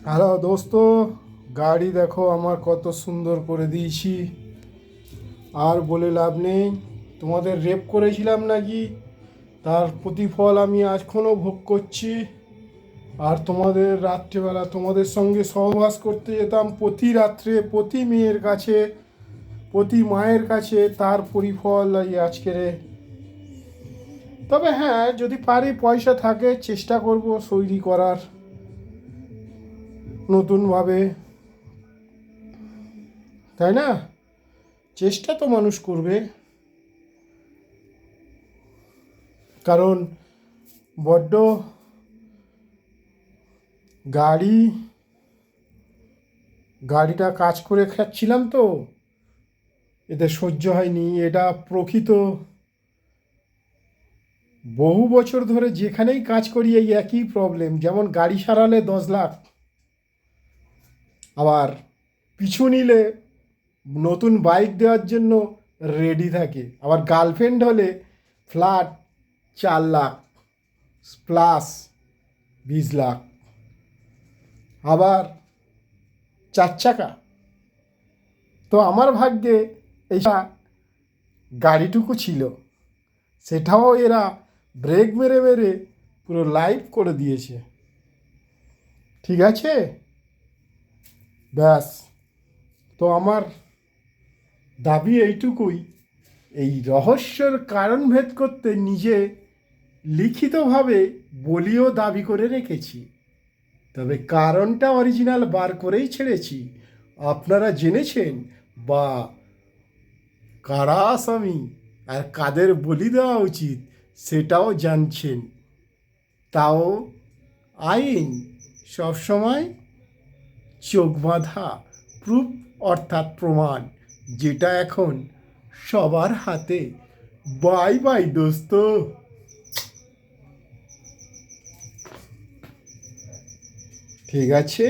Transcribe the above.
Hello দোস্ত, গাড়ি দেখো আমার কত সুন্দর করে দিয়েছি। আর বলে লাভ নেই, তোমাদের রেপ করেছিলাম নাকি, তার প্রতিফল আমি এখনও ভোগ করছি। আর তোমাদের রাত্রেবেলা তোমাদের সঙ্গে সহবাস করতে যেতাম প্রতি রাত্রে, প্রতি মেয়ের কাছে, প্রতি মায়ের কাছে, তার পরিফল এই আজকের। তবে হ্যাঁ, যদি পারি, পয়সা থাকে, চেষ্টা করব সৈরি করার নতুনভাবে, তাই না? চেষ্টা তো মানুষ করবে, কারণ বড্ড গাড়ি গাড়িটা কাজ করে খাচ্ছিলাম তো, এতে সহ্য হয়নি। এটা প্রকৃত, বহু বছর ধরে যেখানেই কাজ করি এই একই প্রবলেম। যেমন গাড়ি সারালে 10 লাখ, আবার পিছু নিলে নতুন বাইক দেওয়ার জন্য রেডি থাকে। আবার গার্লফ্রেন্ড হলে ফ্ল্যাট 4 লাখ প্লাস 20 লাখ। আবার 4 চাকা। তো আমার ভাগ্যে এইটা গাড়িটুকু ছিল, সেটাও এরা ব্রেক মেরে মেরে পুরো লাইভ করে দিয়েছে। ঠিক আছে, ব্যাস। তো আমার দাবি এইটুকুই, এই রহস্যের কারণ ভেদ করতে নিজে লিখিতভাবে বলিও দাবি করে রেখেছি, তবে কারণটা অরিজিনাল বার করেই ছেড়েছি। আপনারা জেনেছেন বা কারা আসামি আর কাদের বলি দেওয়া উচিত সেটাও জানছেন। তাও আইন সবসময় চোখ বাঁধা প্রুফ, অর্থাৎ প্রমাণ, যেটা এখন সবার হাতে। বাই বাই দোস্ত। ঠিক আছে।